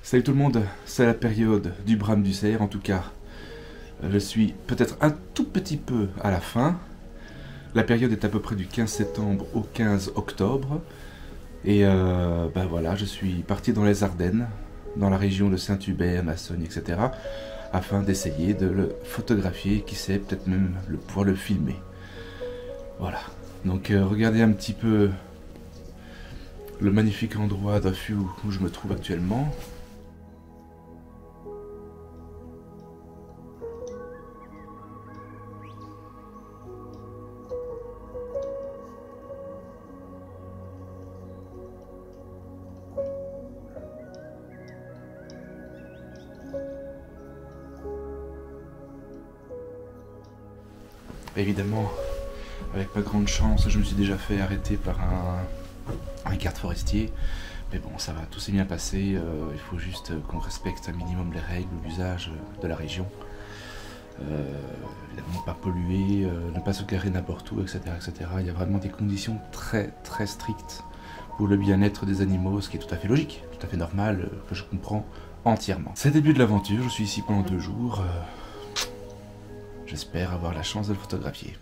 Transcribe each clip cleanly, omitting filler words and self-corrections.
Salut tout le monde, c'est la période du Brame du Cerf, en tout cas je suis peut-être un tout petit peu à la fin. La période est à peu près du 15 septembre au 15 octobre. Et ben voilà, je suis parti dans les Ardennes, dans la région de Saint-Hubert, Massogne, etc. afin d'essayer de le photographier, qui sait, peut-être même pouvoir le filmer. Voilà, donc regardez un petit peu le magnifique endroit d'affût où je me trouve actuellement. Évidemment, avec pas grande chance, je me suis déjà fait arrêter par un garde forestier. Mais bon, ça va, tout s'est bien passé. Il faut juste qu'on respecte un minimum les règles, l'usage de la région. Évidemment, pas polluer, ne pas se garer n'importe où, etc., etc. Il y a vraiment des conditions très très strictes pour le bien-être des animaux, ce qui est tout à fait logique, tout à fait normal, que je comprends entièrement. C'est le début de l'aventure, je suis ici pendant 2 jours. J'espère avoir la chance de le photographier.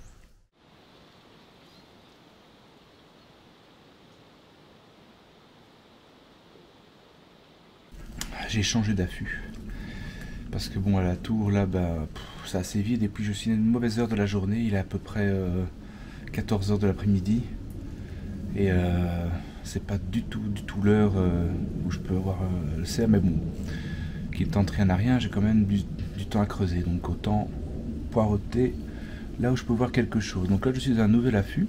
J'ai changé d'affût. Parce que bon, à la tour, là, bah, c'est assez vide. Et puis je suis à une mauvaise heure de la journée. Il est à peu près 14 h de l'après-midi. Et c'est pas du tout l'heure où je peux avoir le cerf. Mais bon, qu'il tente rien à rien, j'ai quand même du temps à creuser. Donc autant poireauter là où je peux voir quelque chose. Donc là, je suis à un nouvel affût.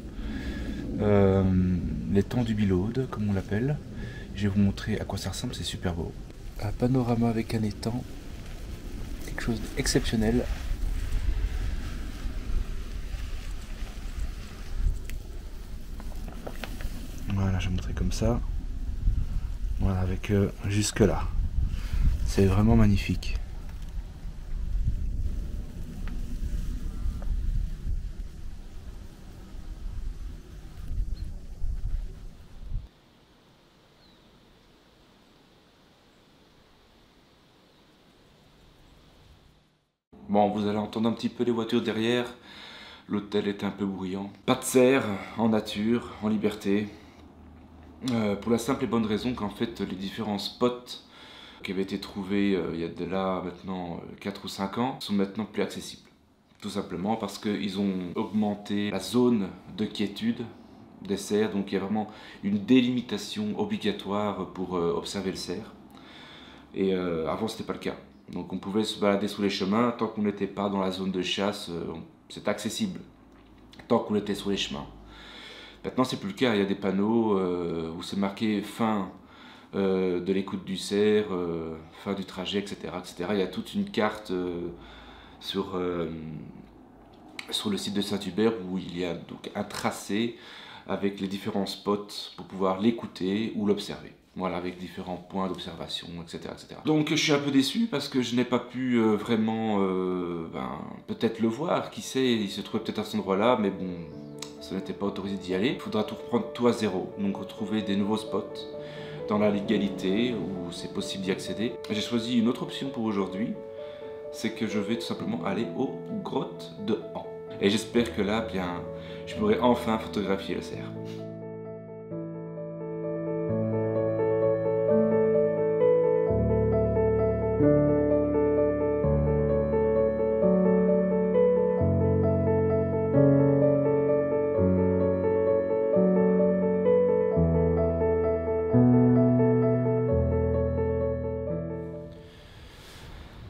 L'étang du Bilaude, comme on l'appelle. Je vais vous montrer à quoi ça ressemble, c'est super beau. Un panorama avec un étang, quelque chose d'exceptionnel. Voilà, je vais montrer comme ça. Voilà, avec jusque là. C'est vraiment magnifique. Bon, vous allez entendre un petit peu les voitures derrière. L'hôtel est un peu bruyant. Pas de cerf, en nature, en liberté. Pour la simple et bonne raison qu'en fait, les différents spots qui avaient été trouvés il y a de là maintenant 4 ou 5 ans sont maintenant plus accessibles. Tout simplement parce qu'ils ont augmenté la zone de quiétude des cerfs. Donc il y a vraiment une délimitation obligatoire pour observer le cerf. Et avant, c'était pas le cas. Donc on pouvait se balader sous les chemins tant qu'on n'était pas dans la zone de chasse, c'est accessible tant qu'on était sur les chemins. Maintenant c'est plus le cas, il y a des panneaux où c'est marqué fin de l'écoute du cerf, fin du trajet, etc., etc. Il y a toute une carte sur le site de Saint-Hubert où il y a donc un tracé avec les différents spots pour pouvoir l'écouter ou l'observer. Voilà, avec différents points d'observation, etc., etc. Donc je suis un peu déçu parce que je n'ai pas pu vraiment peut-être le voir, qui sait, il se trouvait peut-être à cet endroit-là, mais bon, ça n'était pas autorisé d'y aller. Il faudra tout reprendre tout à zéro, donc retrouver des nouveaux spots dans la légalité où c'est possible d'y accéder. J'ai choisi une autre option pour aujourd'hui, c'est que je vais tout simplement aller aux grottes de Han. Et j'espère que là, bien, je pourrai enfin photographier le cerf.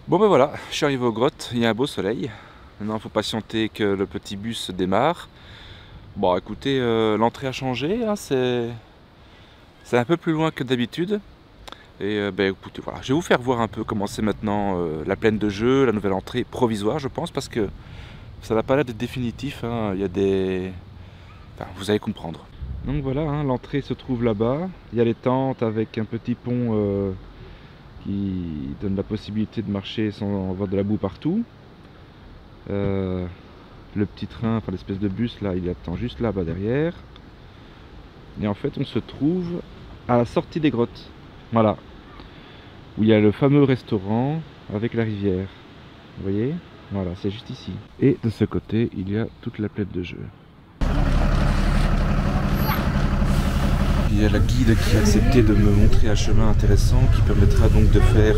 Bon ben voilà, je suis arrivé aux grottes, il y a un beau soleil. Maintenant il faut patienter que le petit bus démarre. Bon écoutez, l'entrée a changé, hein, c'est un peu plus loin que d'habitude. Et ben écoutez, voilà, je vais vous faire voir un peu comment c'est maintenant la plaine de jeu, la nouvelle entrée provisoire je pense, parce que ça n'a pas l'air d'être définitif, hein. Il y a des... Enfin, vous allez comprendre. Donc voilà, hein, l'entrée se trouve là-bas. Il y a les tentes avec un petit pont qui donne la possibilité de marcher sans avoir de la boue partout. Le petit train, enfin l'espèce de bus là, il attend juste là-bas derrière. Et en fait on se trouve à la sortie des grottes. Voilà. où il y a le fameux restaurant avec la rivière. Vous voyez? Voilà, c'est juste ici. Et de ce côté, il y a toute la plèbe de jeux. Il y a la guide qui a accepté de me montrer un chemin intéressant qui permettra donc de faire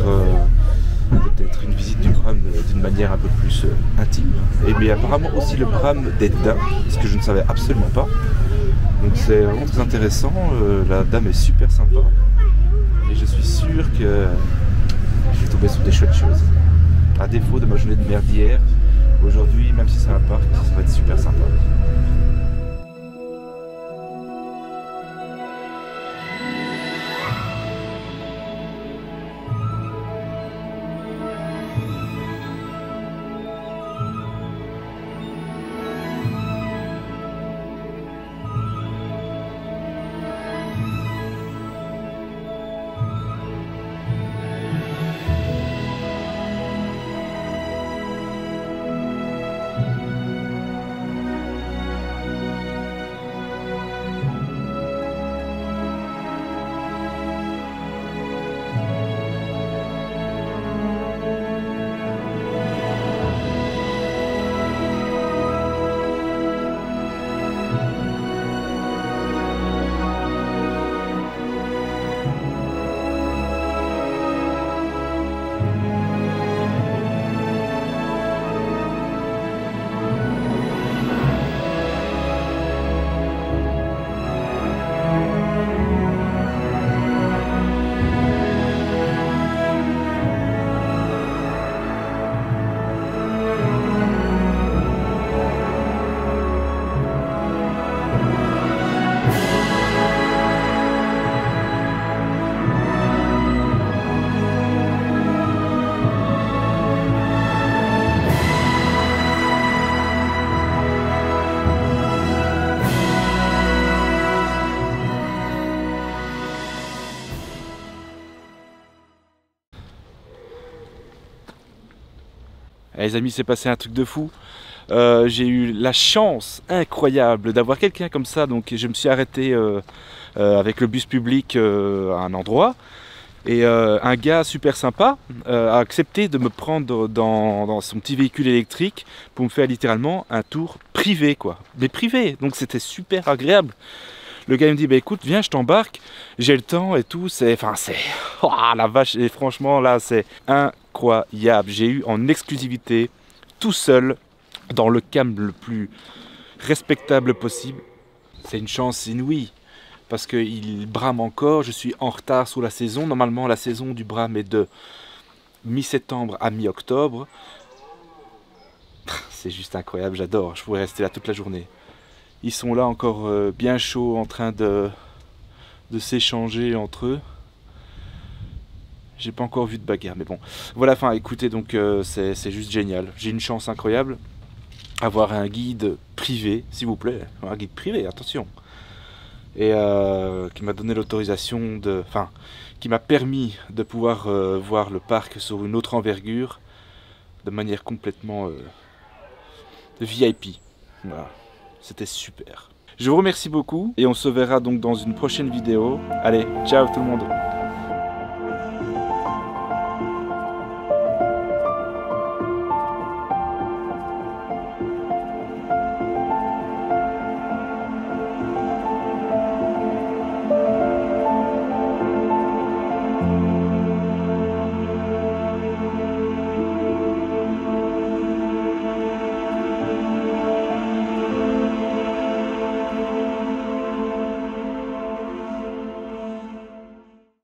peut-être une visite du Bram d'une manière un peu plus intime. Et mais apparemment aussi le Bram des Dames, ce que je ne savais absolument pas. Donc c'est vraiment très intéressant, la dame est super sympa. Et je suis sûr que je vais tomber sur des chouettes choses. À défaut de ma journée de merde d'hier, aujourd'hui, même si c'est un parc, ça va être super sympa. Les amis, c'est passé un truc de fou. J'ai eu la chance incroyable d'avoir quelqu'un comme ça, donc je me suis arrêté avec le bus public à un endroit. Et un gars super sympa a accepté de me prendre dans son petit véhicule électrique pour me faire littéralement un tour privé, quoi. Mais privé, donc c'était super agréable. Le gars il me dit, bah écoute, viens, je t'embarque, j'ai le temps et tout, oh la vache, et franchement là c'est incroyable. J'ai eu en exclusivité, tout seul, dans le calme le plus respectable possible. C'est une chance inouïe, parce qu'il brame encore, je suis en retard sur la saison. Normalement la saison du brame est de mi-septembre à mi-octobre. C'est juste incroyable, j'adore, je pourrais rester là toute la journée. Ils sont là encore bien chauds en train de s'échanger entre eux. J'ai pas encore vu de bagarre, mais bon. Voilà, enfin écoutez, donc c'est juste génial. J'ai une chance incroyable. Avoir un guide privé, s'il vous plaît. Un guide privé, attention. Et qui m'a donné l'autorisation de... Enfin, qui m'a permis de pouvoir voir le parc sur une autre envergure. De manière complètement VIP. Voilà. C'était super. Je vous remercie beaucoup et on se verra donc dans une prochaine vidéo. Allez, ciao tout le monde.